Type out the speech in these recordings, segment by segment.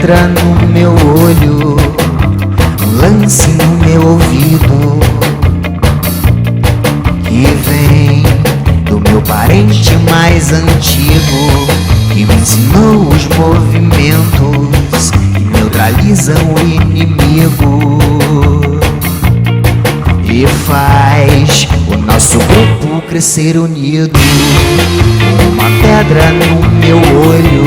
pedra no meu olho, um lance no meu ouvido, que vem do meu parente mais antigo, que me ensinou os movimentos que neutralizam o inimigo e faz o nosso grupo crescer unido. Uma pedra no meu olho,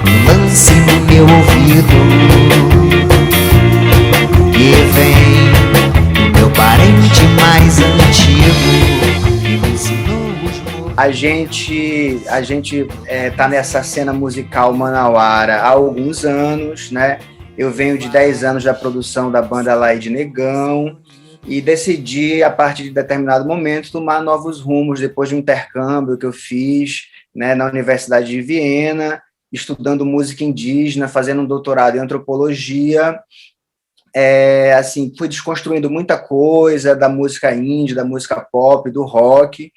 um lance no meu ouvido, que vem do meu parente mais antigo, que me ensinou os movimentos. A gente tá nessa cena musical manauara há alguns anos, né? Eu venho de 10 anos da produção da banda Laide Negão, e decidi, a partir de determinado momento, tomar novos rumos, depois de um intercâmbio que eu fiz, né, na Universidade de Viena, estudando música indígena, fazendo um doutorado em antropologia. Assim, fui desconstruindo muita coisa da música indie, da música pop, do rock,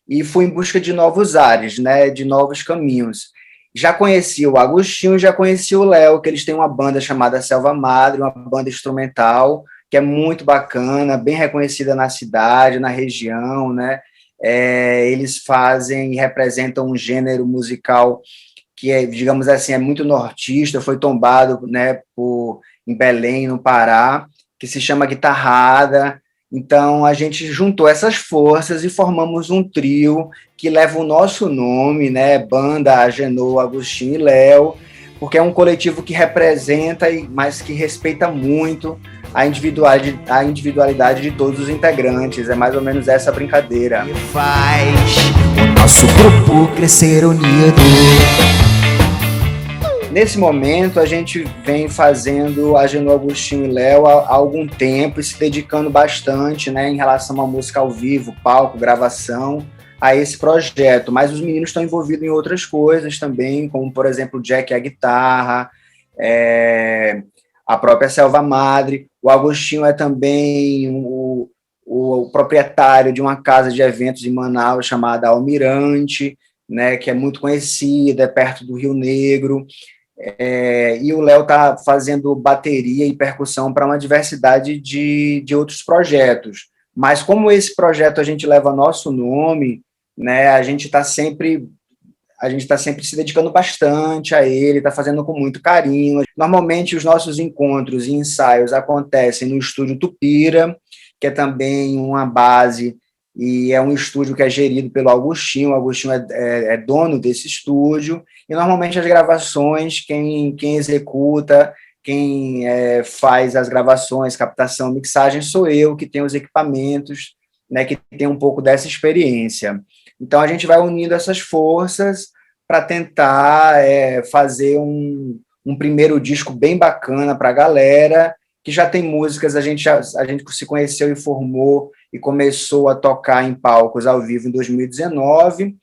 e fui em busca de novos ares, né, de novos caminhos. Já conheci o Agostinho, já conheci o Léo, que eles têm uma banda chamada Selva Madre, uma banda instrumental, que é muito bacana, bem reconhecida na cidade, na região, né? Eles fazem e representam um gênero musical que é, digamos assim, é muito nortista, foi tombado, né, em Belém, no Pará, que se chama Guitarrada. Então, a gente juntou essas forças e formamos um trio que leva o nosso nome, né, Banda Agenor, Agostinho e Léo, porque é um coletivo que representa, mas que respeita muito a individualidade de todos os integrantes. É mais ou menos essa brincadeira. E faz o nosso grupo crescer unido. Nesse momento, a gente vem fazendo Agenor, Agostinho e Léo há algum tempo e se dedicando bastante, né, em relação à música ao vivo, palco, gravação, a esse projeto. Mas os meninos estão envolvidos em outras coisas também, como, por exemplo, o Jack e a guitarra, a própria Selva Madre. O Agostinho é também o proprietário de uma casa de eventos em Manaus chamada Almirante, né, que é muito conhecida, é perto do Rio Negro. E o Léo está fazendo bateria e percussão para uma diversidade de outros projetos. Mas como esse projeto a gente leva nosso nome, né, a gente está sempre se dedicando bastante a ele, está fazendo com muito carinho. Normalmente, os nossos encontros e ensaios acontecem no Estúdio Tupira, que é também uma base, e é um estúdio que é gerido pelo Agostinho. O Agostinho é dono desse estúdio, e normalmente as gravações, quem executa, quem faz as gravações, captação, mixagem, sou eu, que tenho os equipamentos, né, que tem um pouco dessa experiência. Então, a gente vai unindo essas forças para tentar fazer um primeiro disco bem bacana para a galera, que já tem músicas, a gente se conheceu e formou e começou a tocar em palcos ao vivo em 2019,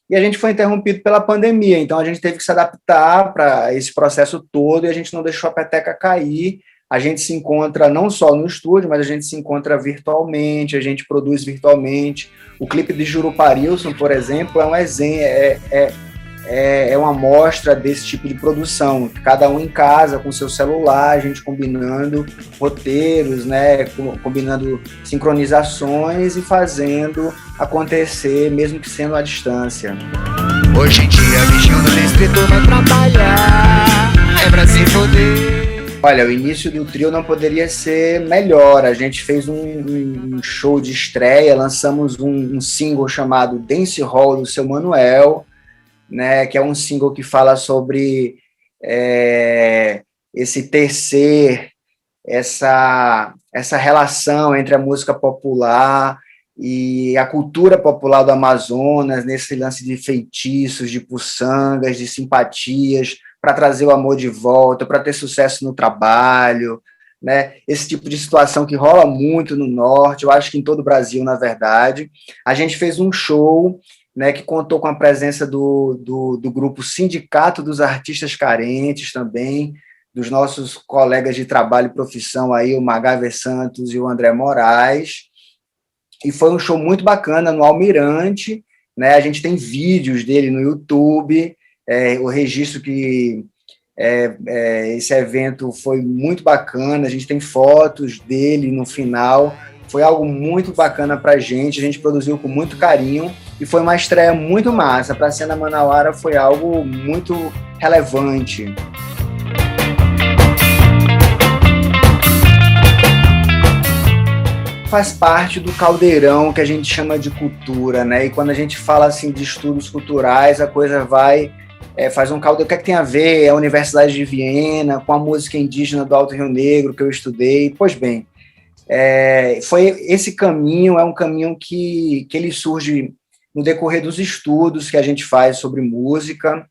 e a gente foi interrompido pela pandemia, então a gente teve que se adaptar para esse processo todo, e a gente não deixou a peteca cair. A gente se encontra não só no estúdio, mas a gente se encontra virtualmente, a gente produz virtualmente. O clipe de Juruparilson, por exemplo, é um exemplo, é uma amostra desse tipo de produção. Cada um em casa, com seu celular, a gente combinando roteiros, né, combinando sincronizações e fazendo acontecer, mesmo que sendo à distância. Hoje em dia, bichinho do distrito vai trabalhar, é pra se foder. Olha, o início do trio não poderia ser melhor. A gente fez um show de estreia, lançamos um single chamado Dance Hall do Seu Manuel, né, que é um single que fala sobre esse tecer, essa relação entre a música popular e a cultura popular do Amazonas, nesse lance de feitiços, de puçangas, de simpatias, para trazer o amor de volta, para ter sucesso no trabalho, né? Esse tipo de situação que rola muito no Norte, eu acho que em todo o Brasil, na verdade. A gente fez um show, né, que contou com a presença do grupo Sindicato dos Artistas Carentes também, dos nossos colegas de trabalho e profissão, aí, o Magave Santos e o André Moraes, e foi um show muito bacana no Almirante, né? A gente tem vídeos dele no YouTube, o registro que Esse evento foi muito bacana, a gente tem fotos dele no final, foi algo muito bacana para a gente produziu com muito carinho e foi uma estreia muito massa. Para a cena manauara foi algo muito relevante. Faz parte do caldeirão que a gente chama de cultura, né? E quando a gente fala assim de estudos culturais, a coisa vai faz um caldeirão. O que é que tem a ver a Universidade de Viena com a música indígena do Alto Rio Negro que eu estudei? Pois bem, foi esse caminho, é um caminho que ele surge no decorrer dos estudos que a gente faz sobre música,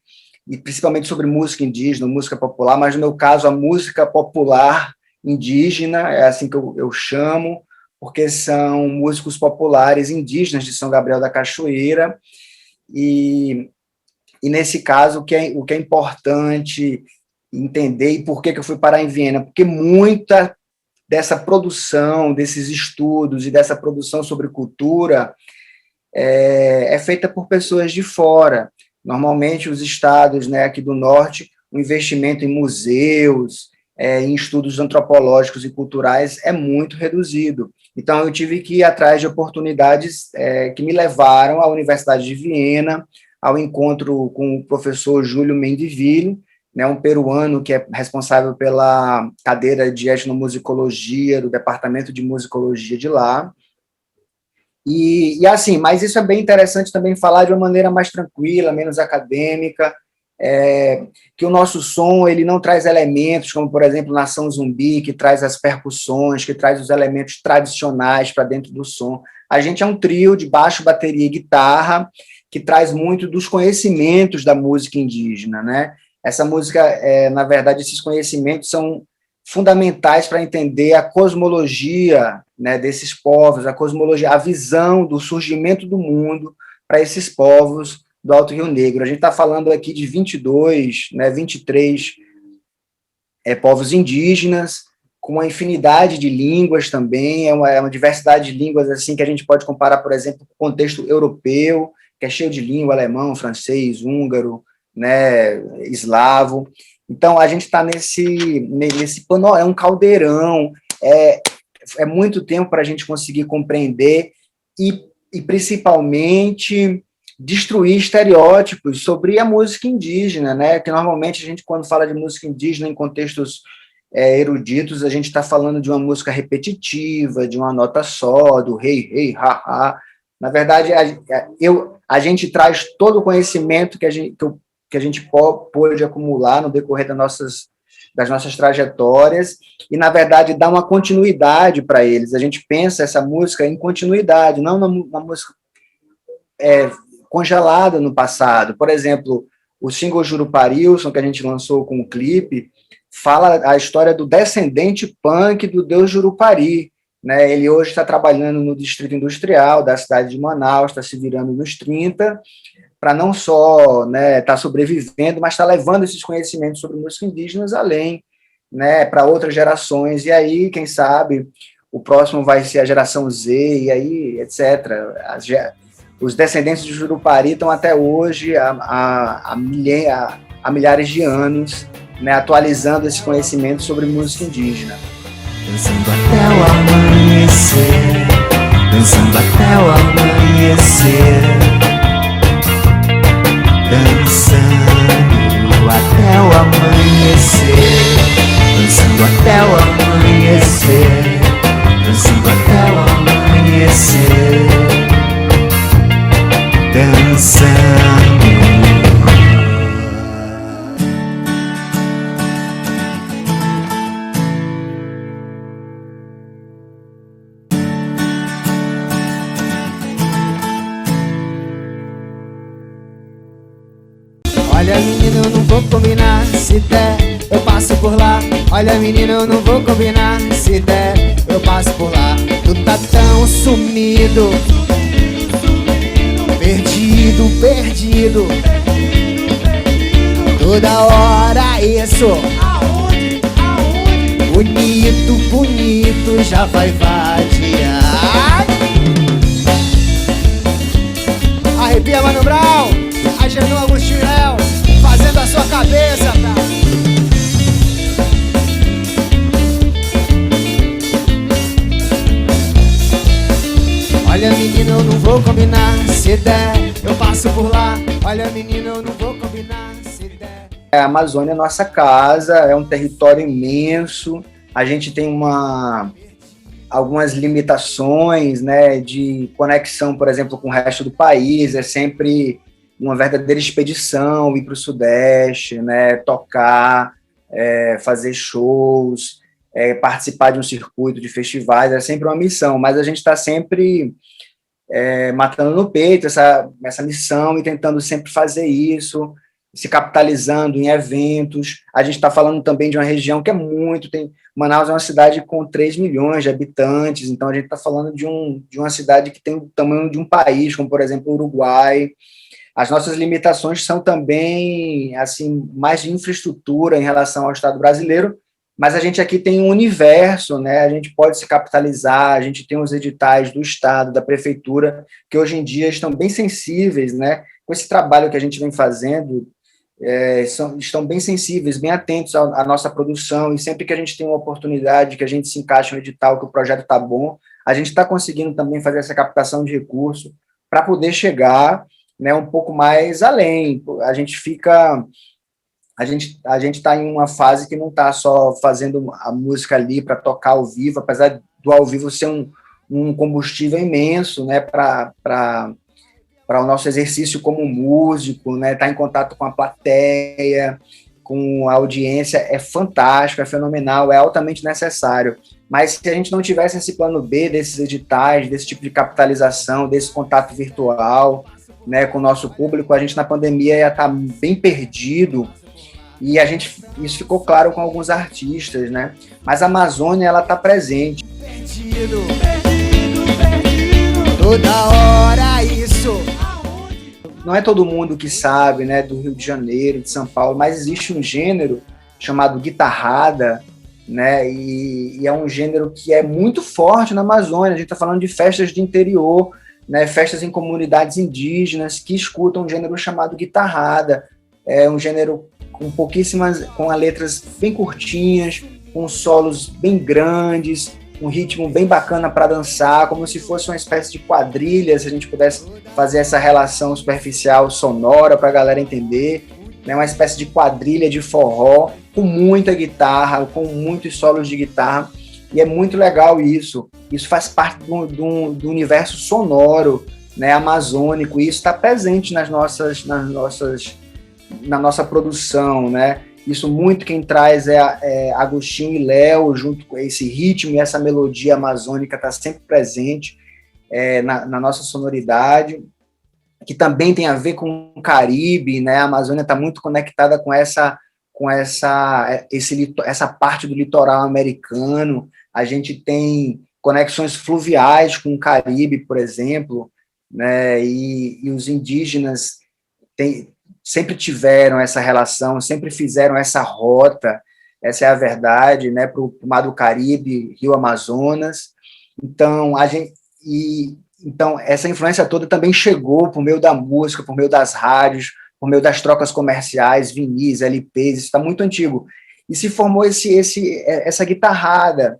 e principalmente sobre música indígena, música popular, mas no meu caso a música popular indígena, é assim que eu chamo, porque são músicos populares indígenas de São Gabriel da Cachoeira, e nesse caso o que é importante entender, e por que eu fui parar em Viena, porque muita dessa produção, desses estudos e dessa produção sobre cultura é feita por pessoas de fora. Normalmente os estados, né, aqui do norte, o investimento em museus, em estudos antropológicos e culturais é muito reduzido. Então, eu tive que ir atrás de oportunidades que me levaram à Universidade de Viena, ao encontro com o professor Júlio Mendiville, né, um peruano que é responsável pela cadeira de etnomusicologia do Departamento de Musicologia de lá. E assim, mas isso é bem interessante também falar de uma maneira mais tranquila, menos acadêmica, que o nosso som ele não traz elementos como, por exemplo, Nação Zumbi, que traz as percussões, que traz os elementos tradicionais para dentro do som. A gente é um trio de baixo, bateria e guitarra que traz muito dos conhecimentos da música indígena, né? Essa música, na verdade, esses conhecimentos são fundamentais para entender a cosmologia, né, desses povos, a cosmologia, a visão do surgimento do mundo para esses povos do Alto Rio Negro. A gente está falando aqui de 22, né, 23 povos indígenas, com uma infinidade de línguas também, é uma diversidade de línguas assim que a gente pode comparar, por exemplo, com o contexto europeu, que é cheio de língua, alemão, francês, húngaro, né, eslavo. Então, a gente está nesse pano, é um caldeirão, é muito tempo para a gente conseguir compreender e principalmente destruir estereótipos sobre a música indígena, né? Que normalmente a gente, quando fala de música indígena em contextos eruditos, a gente está falando de uma música repetitiva, de uma nota só, do rei, rei, ha, ha. Na verdade, a gente traz todo o conhecimento que a gente pôde acumular no decorrer das nossas trajetórias e, na verdade, dá uma continuidade para eles. A gente pensa essa música em continuidade, não uma música congelada no passado. Por exemplo, o single Juruparilson, que a gente lançou com o clipe, fala a história do descendente punk do deus Jurupari, né? Ele hoje está trabalhando no Distrito Industrial da cidade de Manaus, está se virando nos 30, para não só estar sobrevivendo, mas está levando esses conhecimentos sobre música indígenas além, né, para outras gerações. E aí, quem sabe, o próximo vai ser a geração Z, e aí, etc. Os descendentes de Jurupari estão até hoje, há milhares de anos, né, atualizando esse conhecimento sobre música indígena. Dançando até o amanhecer, dançando até o amanhecer, dançando até o amanhecer, dançando até o amanhecer, dançando até o amanhecer, dançando. Olha, menino, eu não vou combinar, se der, eu passo por lá. Olha, menino, eu não vou combinar, se der, eu passo por lá. Tu tá tão sumido, perdido, perdido, toda hora isso. Bonito, bonito, já vai vadiar. Arrepia, Mano Brown, Agenor Agostinho Léo, fazendo a sua cabeça, tá? Olha menino, eu não vou combinar. Se der, eu passo por lá. Olha menino, eu não vou combinar. Se der. A Amazônia é nossa casa, é um território imenso. A gente tem algumas limitações, né, de conexão, por exemplo, com o resto do país. É sempre uma verdadeira expedição ir para o Sudeste, né, tocar, fazer shows, participar de um circuito de festivais. É sempre uma missão, mas a gente está sempre matando no peito essa missão e tentando sempre fazer isso, se capitalizando em eventos. A gente está falando também de uma região que Manaus é uma cidade com 3 milhões de habitantes, então a gente está falando de uma cidade que tem o tamanho de um país, como, por exemplo, o Uruguai. As nossas limitações são também, assim, mais de infraestrutura em relação ao Estado brasileiro, mas a gente aqui tem um universo, né? A gente pode se capitalizar, a gente tem os editais do Estado, da Prefeitura, que hoje em dia estão bem sensíveis, né? Com esse trabalho que a gente vem fazendo, estão bem sensíveis, bem atentos à nossa produção, e sempre que a gente tem uma oportunidade, que a gente se encaixa no edital, que o projeto está bom, a gente está conseguindo também fazer essa captação de recursos para poder chegar, né, um pouco mais além. A gente está em uma fase que não está só fazendo a música ali para tocar ao vivo, apesar do ao vivo ser um combustível imenso, né, para o nosso exercício como músico, né, estar em contato com a plateia, com a audiência, é fantástico, é fenomenal, é altamente necessário. Mas se a gente não tivesse esse plano B desses editais, desse tipo de capitalização, desse contato virtual, né, com o nosso público, a gente na pandemia ia estar bem perdido. E isso ficou claro com alguns artistas, né? Mas a Amazônia, ela está presente. Perdido, toda hora isso. Não é todo mundo que sabe, né, do Rio de Janeiro, de São Paulo, mas existe um gênero chamado guitarrada, né? E é um gênero que é muito forte na Amazônia. A gente está falando de festas de interior, né? Festas em comunidades indígenas que escutam um gênero chamado guitarrada. É um gênero com letras bem curtinhas, com solos bem grandes, um ritmo bem bacana para dançar, como se fosse uma espécie de quadrilha, se a gente pudesse fazer essa relação superficial sonora para a galera entender, né? Uma espécie de quadrilha de forró, com muita guitarra, com muitos solos de guitarra, e é muito legal isso. Isso faz parte do universo sonoro, né, amazônico, e isso está presente na nossa produção, né? Isso muito quem traz é Agostinho e Léo, junto com esse ritmo e essa melodia amazônica está sempre presente na nossa sonoridade, que também tem a ver com o Caribe, né? A Amazônia está muito conectada com essa parte do litoral americano. A gente tem conexões fluviais com o Caribe, por exemplo, né? E os indígenas sempre tiveram essa relação, sempre fizeram essa rota, essa é a verdade, né, para o mar do Caribe, Rio Amazonas. Então, então, essa influência toda também chegou por meio da música, por meio das rádios, por meio das trocas comerciais, vinis, LPs, isso está muito antigo. E se formou essa guitarrada,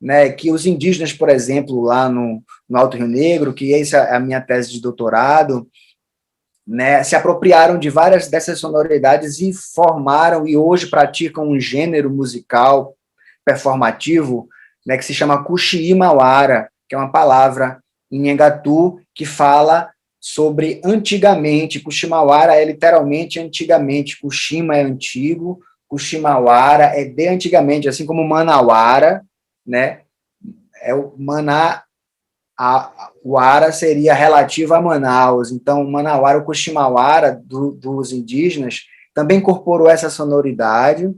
né, que os indígenas, por exemplo, lá no Alto Rio Negro, que essa é a minha tese de doutorado, né, se apropriaram de várias dessas sonoridades e formaram, e hoje praticam um gênero musical performativo, né, que se chama Cuxií-Mauara, que é uma palavra em Nhangatu que fala sobre antigamente. Cuxi-Mauara é literalmente antigamente. Cuxima é antigo, Cuxi-Mauara é de antigamente, assim como Manauara, né? O Ara seria relativo a Manaus. Então, o Manauara, o Cuxi-Mauara dos indígenas também incorporou essa sonoridade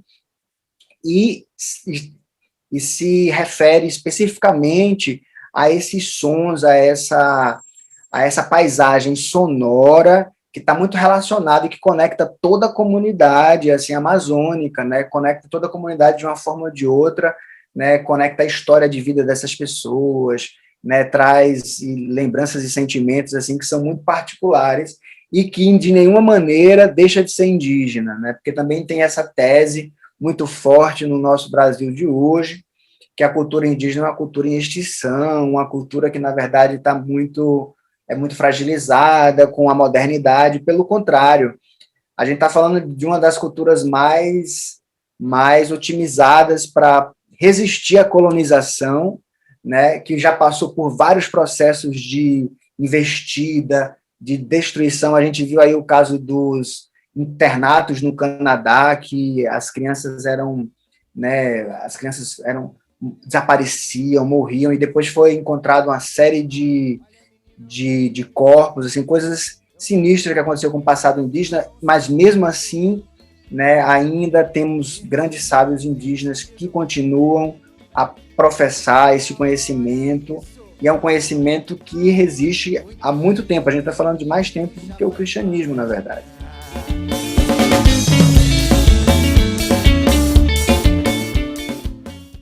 e se refere especificamente a esses sons, a essa paisagem sonora que está muito relacionada e que conecta toda a comunidade assim, amazônica, né? Conecta toda a comunidade de uma forma ou de outra, né? Conecta a história de vida dessas pessoas, né? Traz lembranças e sentimentos assim, que são muito particulares e que de nenhuma maneira deixa de ser indígena, né? Porque também tem essa tese muito forte no nosso Brasil de hoje, que a cultura indígena é uma cultura em extinção, uma cultura que, na verdade, é muito fragilizada com a modernidade. Pelo contrário, a gente está falando de uma das culturas mais otimizadas para resistir à colonização, né, que já passou por vários processos de investida, de destruição. A gente viu aí o caso dos internatos no Canadá, que as crianças desapareciam, morriam, e depois foi encontrado uma série de corpos, assim, coisas sinistras que aconteceu com o passado indígena, mas mesmo assim, né, ainda temos grandes sábios indígenas que continuam a professar esse conhecimento, e é um conhecimento que resiste há muito tempo. A gente está falando de mais tempo do que o cristianismo, na verdade.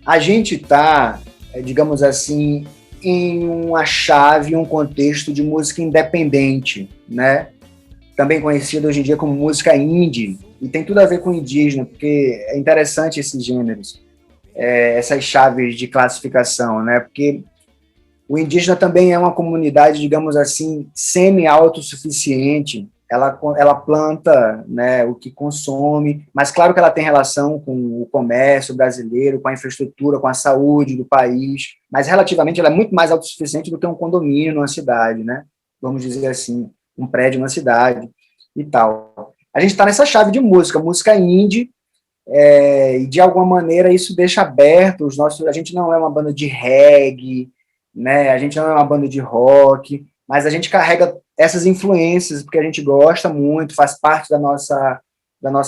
A gente está, digamos assim, em uma chave, um contexto de música independente, né? Também conhecido hoje em dia como música indie, e tem tudo a ver com indígena, porque é interessante esses gêneros, essas chaves de classificação, né? Porque o indígena também é uma comunidade, digamos assim, semi-autossuficiente. Ela planta, né, o que consome, mas claro que ela tem relação com o comércio brasileiro, com a infraestrutura, com a saúde do país, mas relativamente ela é muito mais autossuficiente do que um condomínio numa cidade, né? Vamos dizer assim, um prédio numa cidade e tal. A gente está nessa chave de música indie, e de alguma maneira isso deixa aberto a gente não é uma banda de reggae, né? A gente não é uma banda de rock, mas a gente carrega essas influências porque a gente gosta muito, faz parte da nossa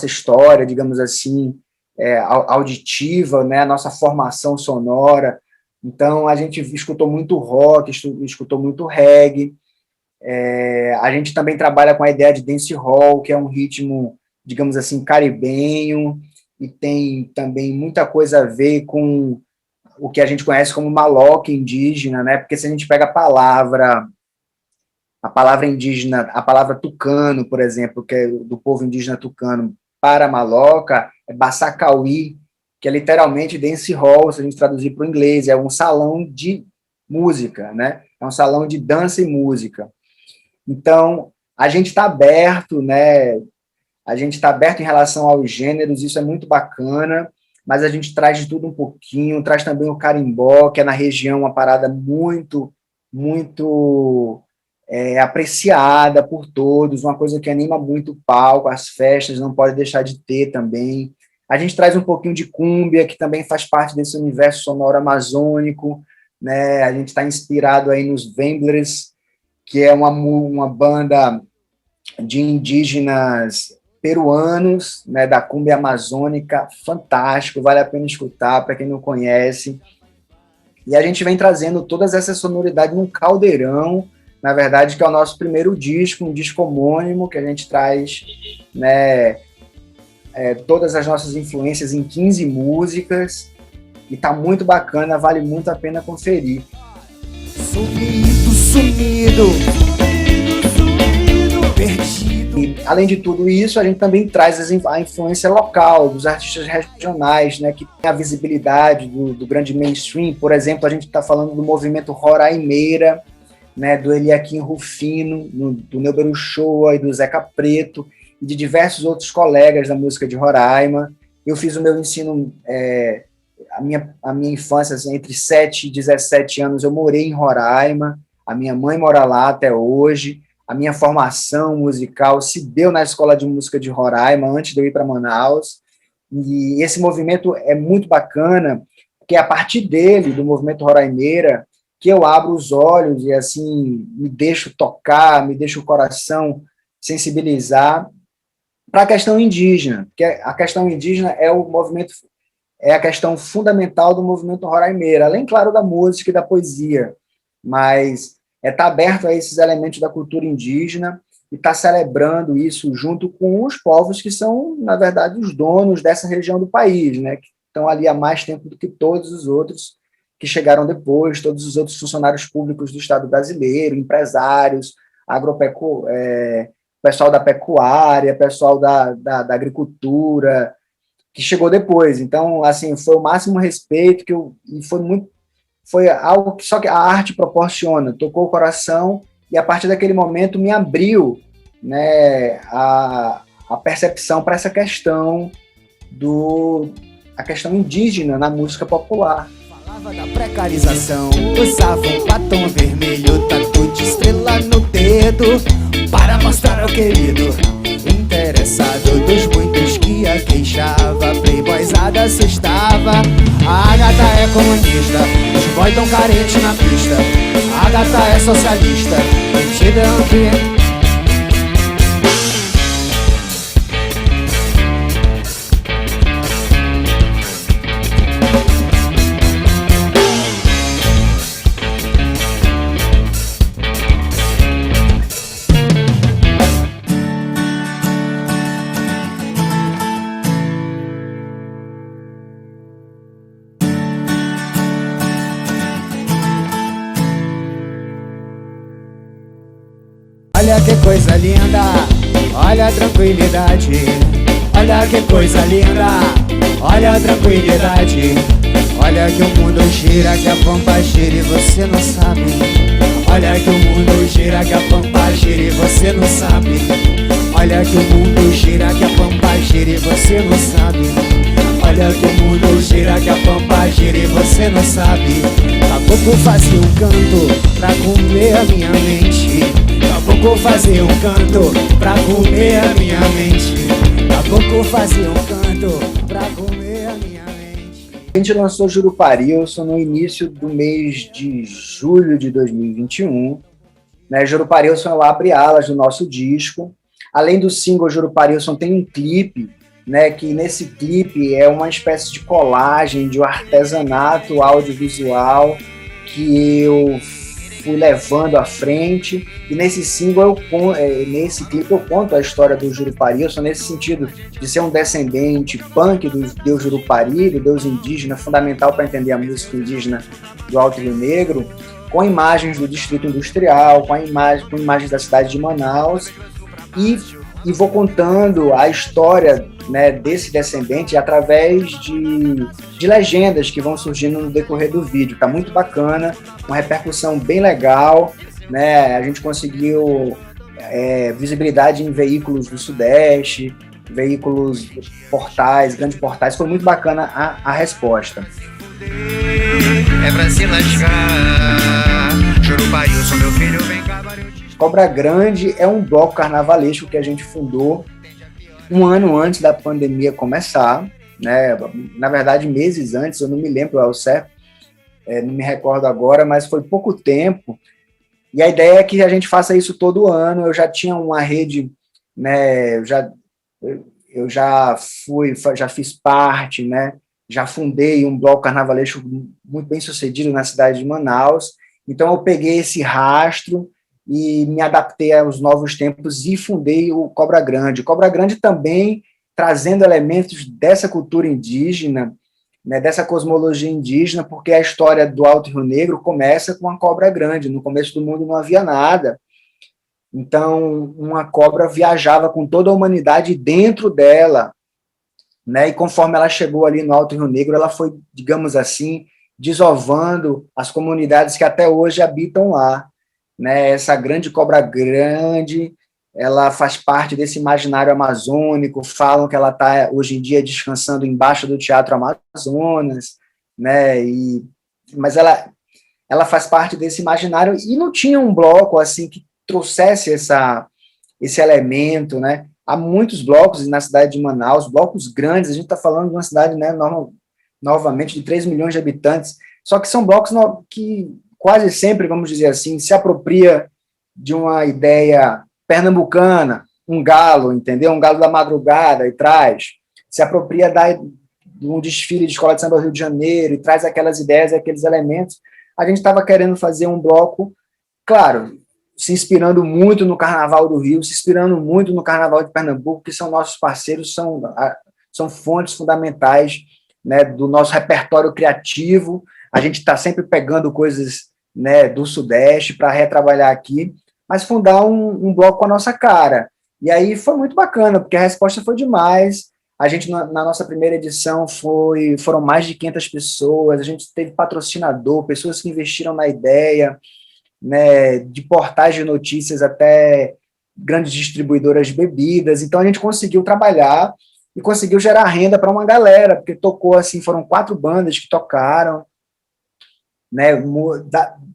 história, digamos assim, auditiva, né? A nossa formação sonora. Então a gente escutou muito rock, escutou muito reggae. A gente também trabalha com a ideia de dancehall, que é um ritmo, digamos assim, caribenho, e tem também muita coisa a ver com o que a gente conhece como maloca indígena, né? Porque se a gente pega a palavra indígena, a palavra tucano, por exemplo, que é do povo indígena tucano, para maloca, é baçacauí, que é literalmente dancehall, se a gente traduzir para o inglês, é um salão de música, né? É um salão de dança e música. Então, a gente está aberto, né? A gente está aberto em relação aos gêneros, isso é muito bacana, mas a gente traz de tudo um pouquinho, traz também o carimbó, que é na região uma parada muito, muito apreciada por todos, uma coisa que anima muito o palco, as festas, não pode deixar de ter também. A gente traz um pouquinho de cúmbia, que também faz parte desse universo sonoro amazônico, né? A gente está inspirado aí nos Wemblers, que é uma banda de indígenas peruanos, né, da cúmbia amazônica, fantástico, vale a pena escutar, para quem não conhece. E a gente vem trazendo todas essas sonoridades num caldeirão, na verdade, que é o nosso primeiro disco, um disco homônimo, que a gente traz, né, todas as nossas influências em 15 músicas, e tá muito bacana, vale muito a pena conferir. Sumido, perdido. E, além de tudo isso, a gente também traz a influência local, dos artistas regionais, né, que tem a visibilidade do grande mainstream. Por exemplo, a gente está falando do movimento Roraimeira, né, do Eliakim Rufino, do Neuber Uchoa e do Zeca Preto, e de diversos outros colegas da música de Roraima. Eu fiz o meu ensino, a minha infância, assim, entre 7 e 17 anos, eu morei em Roraima, a minha mãe mora lá até hoje. A minha formação musical se deu na Escola de Música de Roraima, antes de eu ir para Manaus, e esse movimento é muito bacana, porque é a partir dele, do movimento Roraimeira, que eu abro os olhos e, assim, me deixo tocar, me deixo o coração sensibilizar para a questão indígena, porque a questão indígena é a questão fundamental do movimento Roraimeira, além, claro, da música e da poesia, mas está aberto a esses elementos da cultura indígena e está celebrando isso junto com os povos que são, na verdade, os donos dessa região do país, né, que estão ali há mais tempo do que todos os outros que chegaram depois, todos os outros funcionários públicos do Estado brasileiro, empresários, pessoal da pecuária, pessoal da agricultura, que chegou depois. Então, assim, foi o máximo respeito e foi algo que só que a arte proporciona, tocou o coração e a partir daquele momento me abriu, né, a percepção para essa questão a questão indígena na música popular. Falava da precarização, usava um batom vermelho, tatu de estrela no dedo, para mostrar ao querido interessado dos muitos que a queixava, playboyzada assustava. A gata é comunista, os boys tão carentes na pista. A gata é socialista, metida ambiente. Olha que coisa linda, olha a tranquilidade. Olha que coisa linda, olha a tranquilidade. Olha que o mundo gira, que a pampa gira e você não sabe. Olha que o mundo gira, que a pampa gira e você não sabe. Olha que o mundo gira, que a pampa gira e você não sabe. Olha que o mundo gira, que a pampa gira e você não sabe. Caboclo fazia um canto pra comer a minha mente. Caboclo fazia um canto pra comer a minha mente. Caboclo fazia um canto pra comer a minha mente. A gente lançou Juruparilson no início do mês de julho de 2021. Né? Juruparilson é o abre-alas do nosso disco. Além do single Juruparilson, tem um clipe, né, que nesse clipe é uma espécie de colagem de um artesanato audiovisual que eu fui levando à frente, e nesse single, nesse clipe eu conto a história do Juruparilson, nesse sentido de ser um descendente punk do deus Jurupari, do deus indígena, fundamental para entender a música indígena do Alto Rio Negro, com imagens do Distrito Industrial, com imagens da cidade de Manaus, e vou contando a história, né, desse descendente através de legendas que vão surgindo no decorrer do vídeo. Tá muito bacana, uma repercussão bem legal, né? A gente conseguiu visibilidade em veículos do Sudeste, veículos, portais, grandes portais. Foi muito bacana a resposta. É pra se lascar, Juruparilson, meu filho, vem cá. Cobra Grande é um bloco carnavalesco que a gente fundou um ano antes da pandemia começar, né? Na verdade, meses antes, eu não me lembro ao certo, não me recordo agora, mas foi pouco tempo, e a ideia é que a gente faça isso todo ano. Eu já tinha uma rede, né? Eu já fiz parte, né? Já fundei um bloco carnavalesco muito bem sucedido na cidade de Manaus, então eu peguei esse rastro e me adaptei aos novos tempos e fundei o Cobra Grande. O Cobra Grande também trazendo elementos dessa cultura indígena, né, dessa cosmologia indígena, porque a história do Alto Rio Negro começa com a Cobra Grande. No começo do mundo não havia nada. Então, uma cobra viajava com toda a humanidade dentro dela, né, e conforme ela chegou ali no Alto Rio Negro, ela foi, digamos assim, desovando as comunidades que até hoje habitam lá. Né, essa grande Cobra Grande, ela faz parte desse imaginário amazônico. Falam que ela está hoje em dia descansando embaixo do Teatro Amazonas, né, mas ela faz parte desse imaginário, e não tinha um bloco assim que trouxesse esse elemento, né? Há muitos blocos na cidade de Manaus, blocos grandes. A gente está falando de uma cidade, né, novamente, de 3 milhões de habitantes, só que são blocos que quase sempre, vamos dizer assim, se apropria de uma ideia pernambucana, um galo, entendeu? Um galo da madrugada, e traz, se apropria de um desfile de Escola de Samba do Rio de Janeiro, e traz aquelas ideias, aqueles elementos. A gente estava querendo fazer um bloco, claro, se inspirando muito no Carnaval do Rio, se inspirando muito no Carnaval de Pernambuco, que são nossos parceiros, são fontes fundamentais, né, do nosso repertório criativo. A gente está sempre pegando coisas, né, do Sudeste para retrabalhar aqui, mas fundar um bloco com a nossa cara. E aí foi muito bacana, porque a resposta foi demais. A gente, na nossa primeira edição, foram mais de 500 pessoas, a gente teve patrocinador, pessoas que investiram na ideia, né, de portais de notícias até grandes distribuidoras de bebidas. Então, a gente conseguiu trabalhar e conseguiu gerar renda para uma galera, porque tocou, assim, foram 4 bandas que tocaram, né,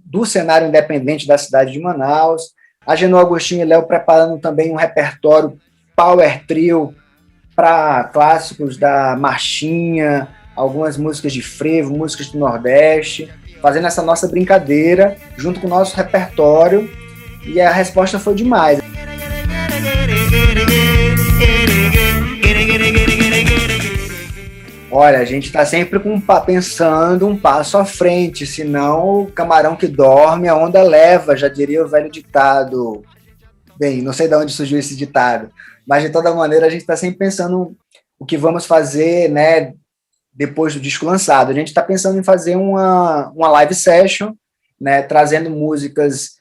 do cenário independente da cidade de Manaus. A Genô Agostinho e Léo preparando também um repertório power trio para clássicos da marchinha, algumas músicas de frevo, músicas do Nordeste, fazendo essa nossa brincadeira junto com o nosso repertório, e a resposta foi demais. Olha, a gente está sempre pensando um passo à frente, senão o camarão que dorme, a onda leva, já diria o velho ditado. Bem, não sei de onde surgiu esse ditado, mas de toda maneira a gente está sempre pensando o que vamos fazer, né, depois do disco lançado. A gente está pensando em fazer uma live session, né, trazendo músicas,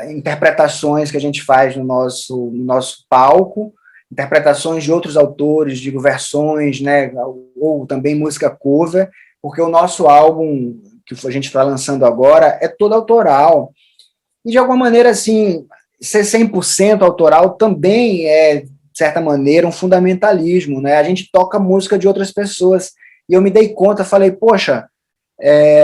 interpretações que a gente faz no nosso palco, interpretações de outros autores, digo, versões, né, ou também música cover, porque o nosso álbum, que a gente está lançando agora, é todo autoral. E, de alguma maneira, assim, ser 100% autoral também é, de certa maneira, um fundamentalismo, né? A gente toca música de outras pessoas, e eu me dei conta, falei, poxa,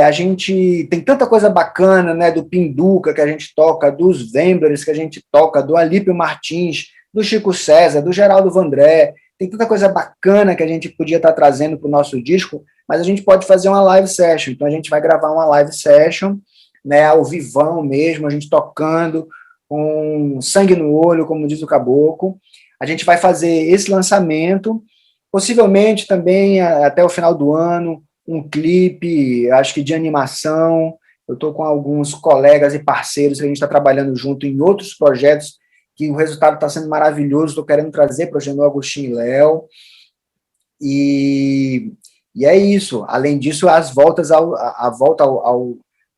a gente tem tanta coisa bacana, né, do Pinduca que a gente toca, dos Wemblers que a gente toca, do Alípio Martins, do Chico César, do Geraldo Vandré, tem tanta coisa bacana que a gente podia estar trazendo para o nosso disco, mas a gente pode fazer uma live session, então a gente vai gravar uma live session, né, ao vivão mesmo, a gente tocando, com sangue no olho, como diz o Caboclo. A gente vai fazer esse lançamento, possivelmente também até o final do ano, um clipe, acho que de animação. Eu estou com alguns colegas e parceiros que a gente está trabalhando junto em outros projetos, que o resultado está sendo maravilhoso, estou querendo trazer para o Genô Agostinho e Léo. E é isso. Além disso, a volta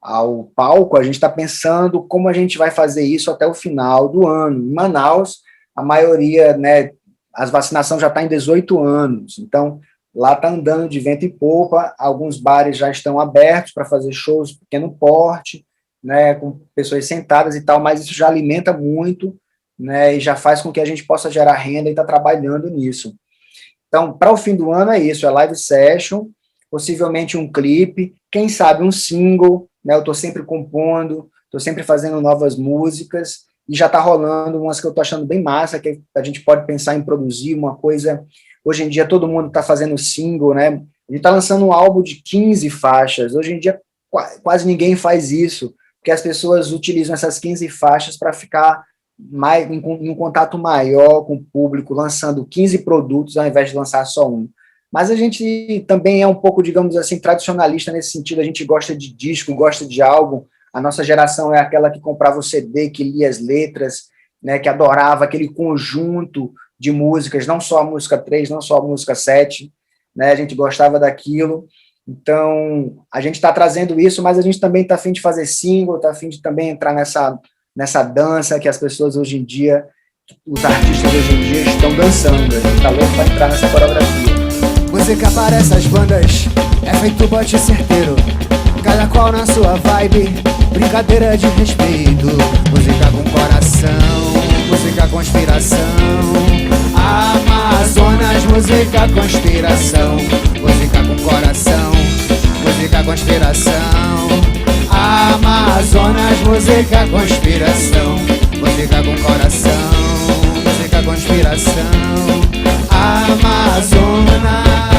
ao palco, a gente está pensando como a gente vai fazer isso até o final do ano. Em Manaus, a maioria, né, as vacinações já está em 18 anos, então lá está andando de vento em popa, alguns bares já estão abertos para fazer shows de pequeno porte, né, com pessoas sentadas e tal, mas isso já alimenta muito, né, e já faz com que a gente possa gerar renda e está trabalhando nisso. Então, para o fim do ano é isso, é live session, possivelmente um clipe, quem sabe um single, né, eu estou sempre compondo, estou sempre fazendo novas músicas, e já está rolando umas que eu estou achando bem massa, que a gente pode pensar em produzir uma coisa. Hoje em dia todo mundo está fazendo single, né? A gente está lançando um álbum de 15 faixas. Hoje em dia quase ninguém faz isso, porque as pessoas utilizam essas 15 faixas para ficar mais em um contato maior com o público, lançando 15 produtos ao invés de lançar só um. Mas a gente também é um pouco, digamos assim, tradicionalista nesse sentido. A gente gosta de disco, gosta de álbum. A nossa geração é aquela que comprava o CD, que lia as letras, né, que adorava aquele conjunto de músicas, não só a música 3, não só a música 7, né, a gente gostava daquilo. Então, a gente está trazendo isso, mas a gente também está a fim de fazer single, está a fim de também entrar nessa dança que as pessoas hoje em dia, os artistas hoje em dia estão dançando. A gente está louco para entrar nessa coreografia. Música para essas bandas é feito bote certeiro, cada qual na sua vibe, brincadeira de respeito. Música com coração, música conspiração. Amazonas, música conspiração. Música com coração, música conspiração. Amazonas, música conspiração. Música com coração, música conspiração. Amazonas.